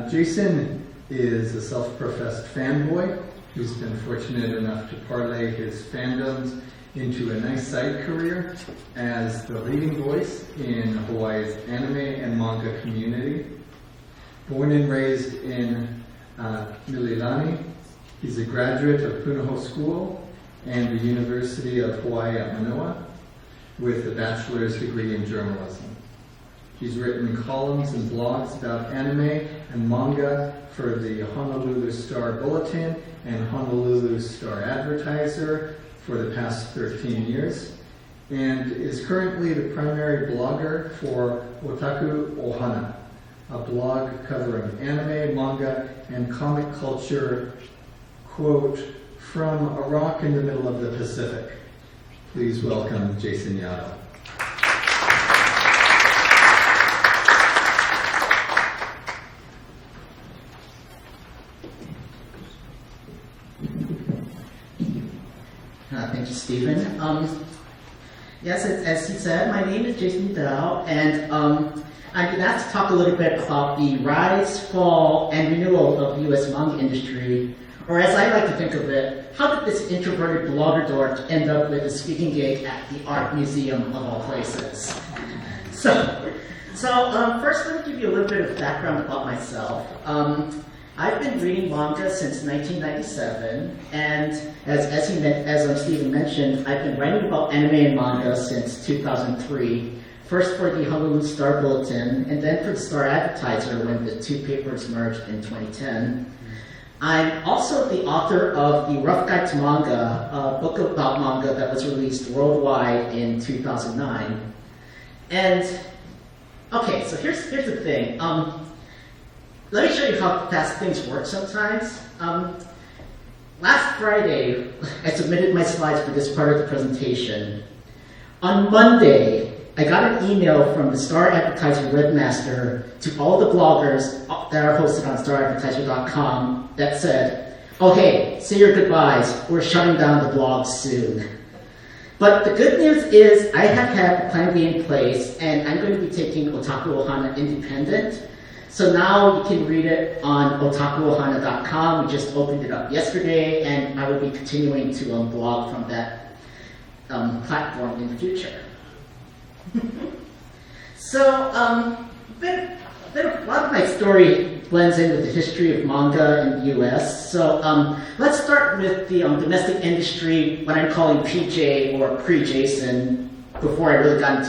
Jason is a self-professed fanboy who's been fortunate enough to parlay his fandoms into a nice side career as the leading voice in Hawaii's anime and manga community. Born and raised in Mililani, he's a graduate of Punahou School and the University of Hawaii at Manoa with a bachelor's degree in journalism. He's written columns and blogs about anime and manga for the Honolulu Star Bulletin and Honolulu Star-Advertiser for the past 13 years, and is currently the primary blogger for Otaku Ohana, a blog covering anime, manga, and comic culture, quote, from a rock in the middle of the Pacific. Please welcome Jason Yadao. Thank you, Stephen. Yes, as he said, my name is Jason Yadao, and I've been asked to talk a little bit about the rise, fall, and renewal of the U.S. manga industry, or as I like to think of it, how did this introverted blogger dork end up with a speaking gig at the Art Museum of all places? So first let me give you a little bit of background about myself. I've been reading manga since 1997, and as Stephen mentioned, I've been writing about anime and manga since 2003, first for the Honolulu Star Bulletin, and then for the Star-Advertiser when the two papers merged in 2010. I'm also the author of the Rough Guide to Manga, a book about manga that was released worldwide in 2009. And, okay, so here's the thing. Let me show you how fast things work sometimes. Last Friday, I submitted my slides for this part of the presentation. On Monday, I got an email from the Star-Advertiser webmaster to all the bloggers that are hosted on Star-Advertiser.com that said, oh hey, say your goodbyes, we're shutting down the blog soon. But the good news is I have had a plan B in place, and I'm going to be taking Otaku Ohana independent. So now you can read it on otakuohana.com. We just opened it up yesterday, and I will be continuing to blog from that platform in the future. So, a lot of my story blends in with the history of manga in the US. So, let's start with the domestic industry, what I'm calling PJ or pre-Jason, before I really got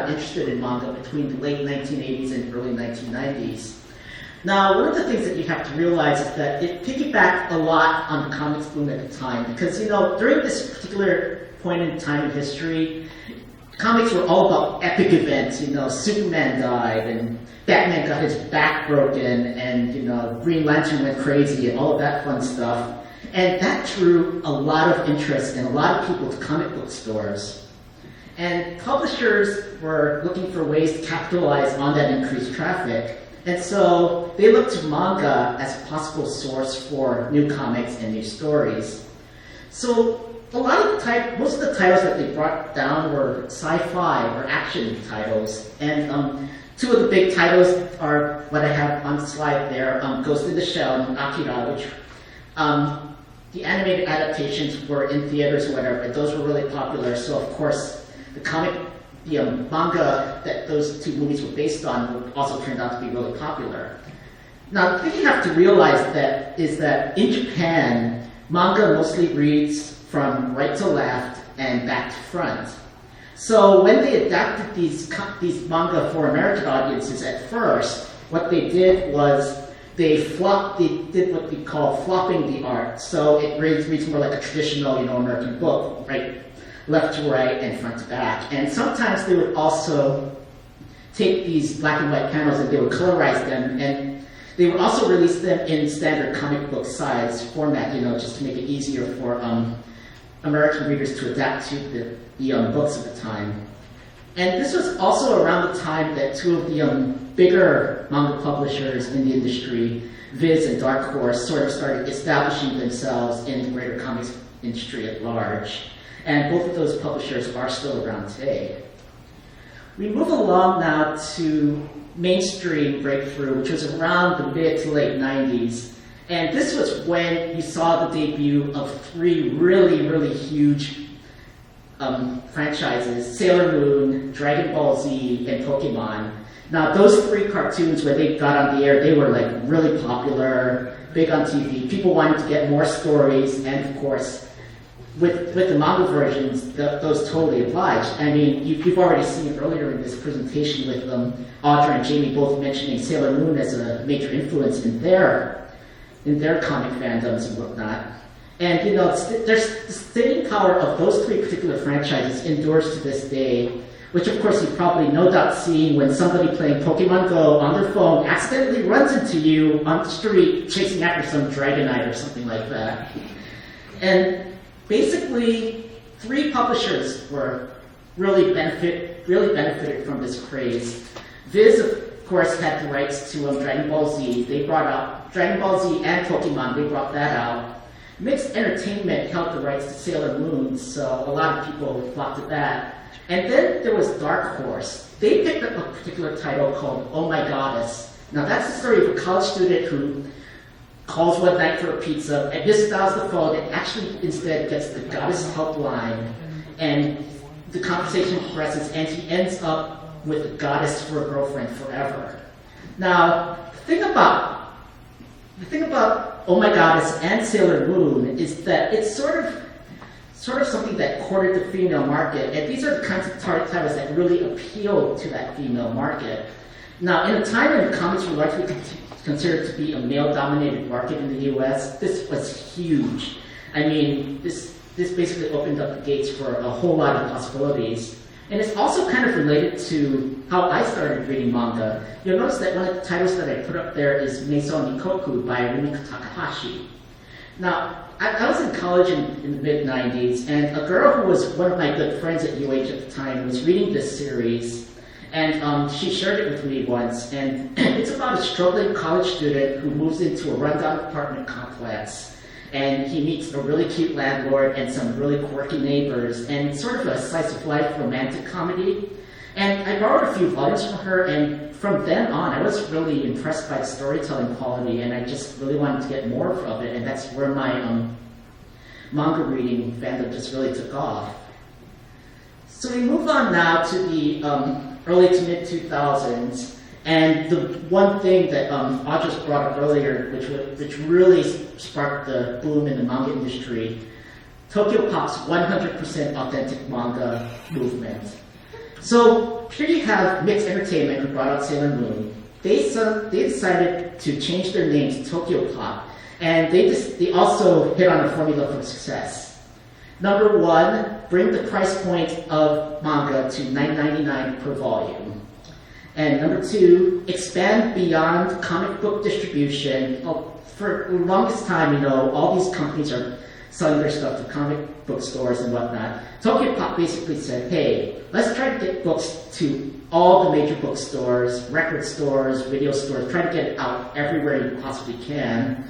interested in manga between the late 1980s and early 1990s. Now, one of the things that you have to realize is that it piggybacked a lot on the comics boom at the time, because, during this particular point in time in history, comics were all about epic events. Superman died, and Batman got his back broken, and, Green Lantern went crazy, and all of that fun stuff. And that drew a lot of interest and a lot of people to comic book stores. And publishers were looking for ways to capitalize on that increased traffic. And so they looked to manga as a possible source for new comics and new stories. So most of the titles that they brought down were sci-fi or action titles. And two of the big titles are what I have on the slide there, Ghost in the Shell and Akira, which the animated adaptations were in theaters or whatever, but those were really popular. So of course, the manga that those two movies were based on also turned out to be really popular. Now, the thing you have to realize is that in Japan, manga mostly reads from right to left and back to front. So when they adapted these manga for American audiences at first, what they did was they did what we call flopping the art. So it reads more like a traditional, American book, right? Left to right and front to back. And sometimes they would also take these black and white panels and they would colorize them, and they would also release them in standard comic book size format, just to make it easier for American readers to adapt to the books at the time. And this was also around the time that two of the bigger manga publishers in the industry, Viz and Dark Horse, sort of started establishing themselves in the greater comics industry at large. And both of those publishers are still around today. We move along now to mainstream breakthrough, which was around the mid to late 90s. And this was when you saw the debut of 3 really, really huge franchises, Sailor Moon, Dragon Ball Z, and Pokemon. Now, those 3 cartoons, when they got on the air, they were like really popular, big on TV. People wanted to get more stories, and of course, with the manga versions, those totally obliged. I mean, you've already seen earlier in this presentation with Audra and Jamie both mentioning Sailor Moon as a major influence in their comic fandoms and whatnot. And you know, there's the staying power of those 3 particular franchises endures to this day, which of course you've probably no doubt seen when somebody playing Pokemon Go on their phone accidentally runs into you on the street chasing after some Dragonite or something like that. And basically, 3 publishers were really benefited from this craze. Viz, of course, had the rights to Dragon Ball Z. They brought out Dragon Ball Z and Pokemon. They brought that out. Mixed Entertainment held the rights to Sailor Moon, so a lot of people flocked to that. And then there was Dark Horse. They picked up a particular title called Oh My Goddess. Now that's the story of a college student who calls one night for a pizza and misdials the phone and actually instead gets the goddess helpline. And the conversation progresses and he ends up with the goddess for a girlfriend forever. Now, the thing about Oh My Goddess and Sailor Moon is that it's sort of something that courted the female market, and these are the kinds of titles that really appeal to that female market. Now, in a time when comics were largely considered to be a male-dominated market in the U.S., this was huge. I mean, this basically opened up the gates for a whole lot of possibilities. And it's also kind of related to how I started reading manga. You'll notice that one of the titles that I put up there is Meisou Nikoku by Rumiko Takahashi. Now, I was in college in the mid-90s, and a girl who was one of my good friends at UH at the time was reading this series, and she shared it with me once, and it's about a struggling college student who moves into a rundown apartment complex. And he meets a really cute landlord and some really quirky neighbors, and it's sort of a slice-of-life romantic comedy. And I borrowed a few volumes from her, and from then on, I was really impressed by the storytelling quality, and I just really wanted to get more of it, and that's where my manga reading fandom just really took off. So we move on now to the early to mid-2000s, and the one thing that Audra brought up earlier, which really sparked the boom in the manga industry, Tokyo Pop's 100% authentic manga movement. So here you have Mixed Entertainment, who brought out Sailor Moon. They decided to change their name to Tokyo Pop, and they also hit on a formula for success. Number 1, bring the price point of manga to $9.99 per volume. And number 2, expand beyond comic book distribution. For the longest time, all these companies are selling their stuff to comic book stores and whatnot. Tokyo Pop basically said, hey, let's try to get books to all the major bookstores, record stores, video stores, try to get it out everywhere you possibly can.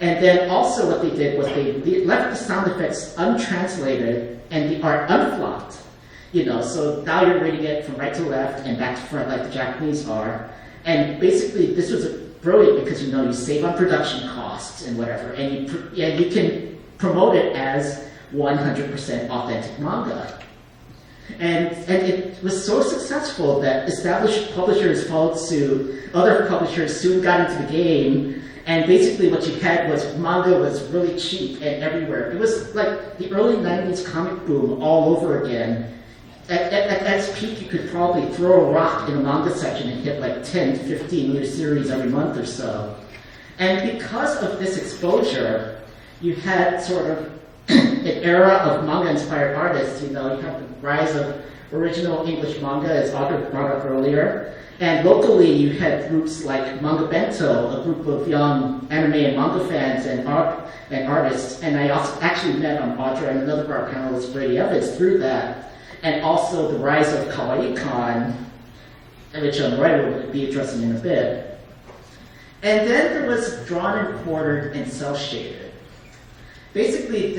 And then also what they did was they left the sound effects untranslated and the art unflopped. So now you're reading it from right to left and back to front like the Japanese are. And basically this was brilliant because you save on production costs and whatever, and you can promote it as 100% authentic manga. And it was so successful that established publishers followed suit. Other publishers soon got into the game, and basically what you had was manga was really cheap and everywhere. It was like the early 90s comic boom all over again. At its peak, you could probably throw a rock in a manga section and hit like 10 to 15 new series every month or so. And because of this exposure, you had sort of an era of manga-inspired artists. You have the rise of original English manga, as Audra brought up earlier. And locally, you had groups like Manga Bento, a group of young anime and manga fans and artists. And I also actually met Audra and another of our panelists, Brady Evans, through that. And also the rise of Kawaii Kon, which Roy will be addressing in a bit. And then there was drawn and quartered and cel-shaded. Basically,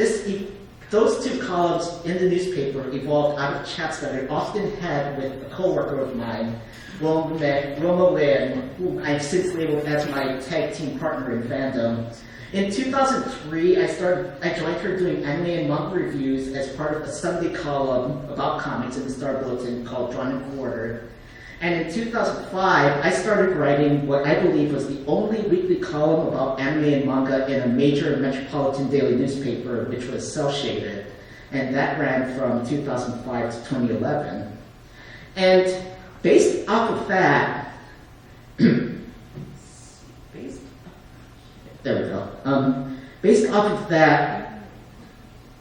those two columns in the newspaper evolved out of chats that I often had with a coworker of mine, Roma Lynn, whom I've since labeled as my tag team partner in fandom. In 2003, I joined her doing anime and manga reviews as part of a Sunday column about comics in the Star Bulletin called Drawn and Quartered. And in 2005, I started writing what I believe was the only weekly column about anime and manga in a major metropolitan daily newspaper, which was Cell Shaded. And that ran from 2005 to 2011. And based off of that, there we go. Based off of that,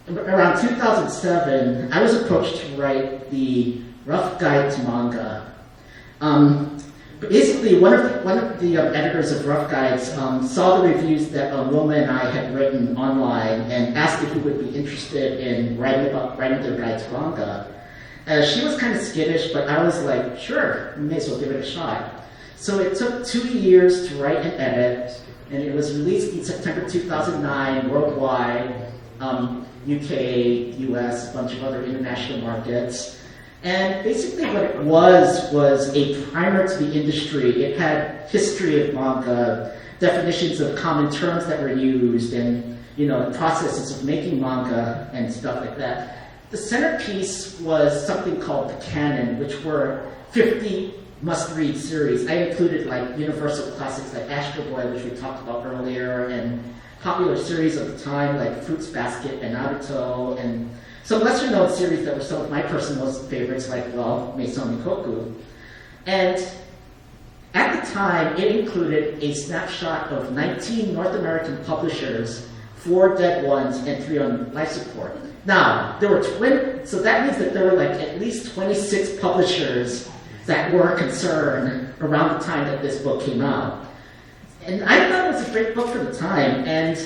around 2007, I was approached to write the Rough Guide to Manga. Basically, one of the editors of Rough Guides saw the reviews that Roma and I had written online and asked if we would be interested in writing their guide to manga. She was kind of skittish, but I was like, sure, we may as well give it a shot. So it took 2 years to write and edit, and it was released in September 2009 worldwide, UK, US, a bunch of other international markets. And basically what it was a primer to the industry. It had history of manga, definitions of common terms that were used, and processes of making manga and stuff like that. The centerpiece was something called the canon, which were 50 must-read series. I included like universal classics like Astro Boy, which we talked about earlier, and popular series of the time like Fruits Basket and Naruto, and some lesser-known series that were some of my personal favorites like, Meisou Mikoku. And at the time, it included a snapshot of 19 North American publishers, 4 dead ones, and 3 on life support. Now, there were so that means that there were like at least 26 publishers that were concerned around the time that this book came out. And I thought it was a great book for the time. And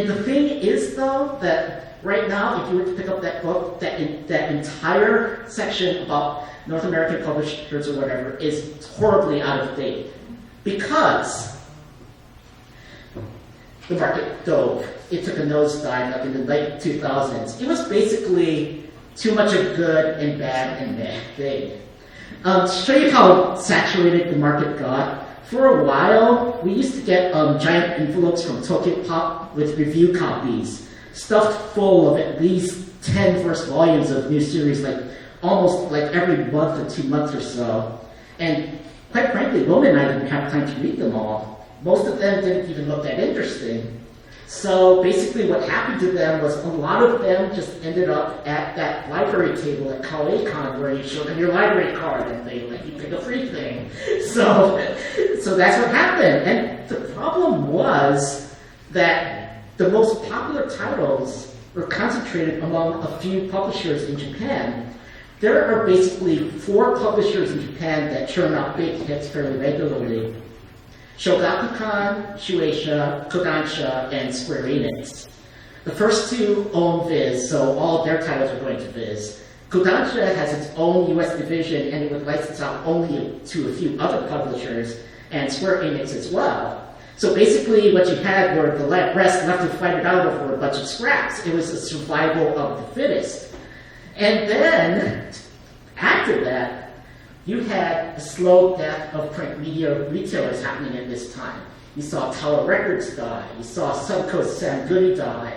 the thing is, though, that right now, if you were to pick up that book, that entire section about North American publishers or whatever is horribly out of date. Because the market dove. It took a nosedive up in the late 2000s. It was basically too much of good and bad and bad thing. To show you how saturated the market got, for a while, we used to get giant envelopes from Tokyo Pop with review copies, stuffed full of at least 10 first volumes of new series, like almost like every month or 2 months or so. And quite frankly, Roma and I didn't have time to read them all. Most of them didn't even look that interesting. So basically what happened to them was a lot of them just ended up at that library table at Kawaii Kon where you show them your library card and they let you pick a free thing. So that's what happened. And the problem was that the most popular titles were concentrated among a few publishers in Japan. There are basically 4 publishers in Japan that churn out big hits fairly regularly. Shogakukan, Shueisha, Kodansha, and Square Enix. The first 2 own Viz, so all of their titles are going to Viz. Kodansha has its own US division, and it would license out only to a few other publishers, and Square Enix as well. So basically what you had were the rest left to fight it out over a bunch of scraps. It was a survival of the fittest. And then, after that, you had a slow death of print media retailers happening at this time. You saw Tower Records die. You saw Suncoast Sam Goody die.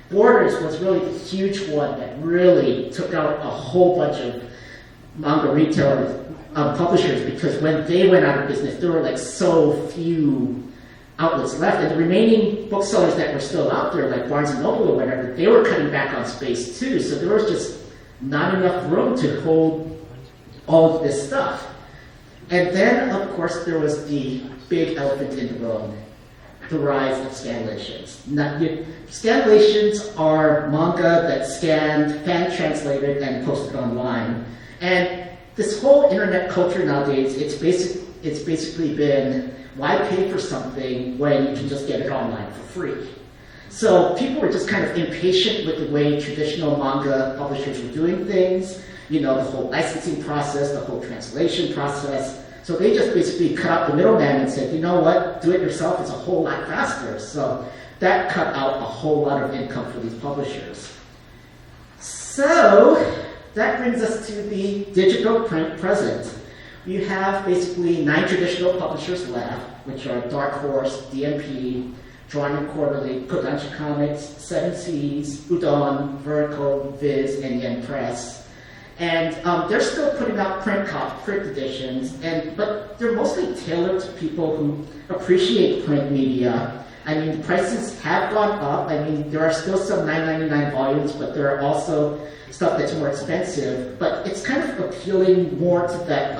Borders was really the huge one that really took out a whole bunch of manga retailers, publishers, because when they went out of business, there were like so few outlets left. And the remaining booksellers that were still out there, like Barnes & Noble or whatever, they were cutting back on space too. So there was just not enough room to hold all of this stuff. And then, of course, there was the big elephant in the room, the rise of scanlations. Scanlations are manga that's scanned, fan-translated, and posted online. And this whole internet culture nowadays, it's basically been, why pay for something when you can just get it online for free? So people were just kind of impatient with the way traditional manga publishers were doing things. The whole licensing process, the whole translation process. So they just basically cut out the middleman and said, you know what, do it yourself is a whole lot faster. So that cut out a whole lot of income for these publishers. So that brings us to the digital print present. You have basically 9 traditional publishers left, which are Dark Horse, DMP, Drawing Room Quarterly, Kodansha Comics, 7 Seas, Udon, Vertical, Viz, and Yen Press. And they're still putting out print editions, but they're mostly tailored to people who appreciate print media. I mean, prices have gone up. I mean, there are still some $9.99 volumes, but there are also stuff that's more expensive. But it's kind of appealing more to that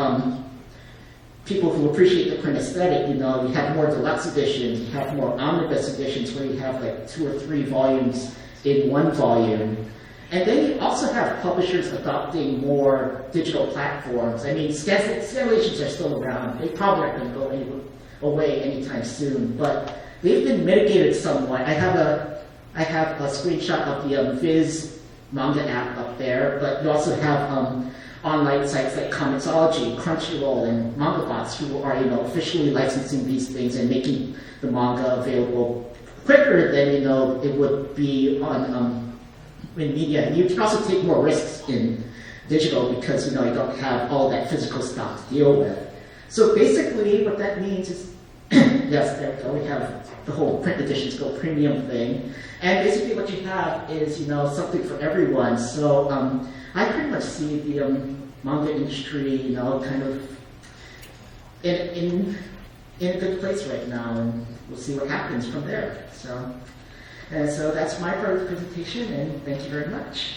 people who appreciate the print aesthetic. You know, you have more deluxe editions, you have more omnibus editions where you have like 2 or 3 volumes in one volume. And then you also have publishers adopting more digital platforms. I mean, scanlations are still around. They probably aren't going to go away anytime soon, but they've been mitigated somewhat. I have a screenshot of the Viz manga app up there, but you also have online sites like Comixology, Crunchyroll, and MangaBots who are, you know, officially licensing these things and making the manga available quicker than, you know, it would be on in media. And you can also take more risks in digital because, you know, you don't have all that physical stuff to deal with. So basically what that means is, yes, there we go, we have the whole print editions go premium thing. And basically what you have is, you know, something for everyone. So I pretty much see the manga industry, you know, kind of in a good place right now, and we'll see what happens from there. So that's my part of the presentation, and thank you very much.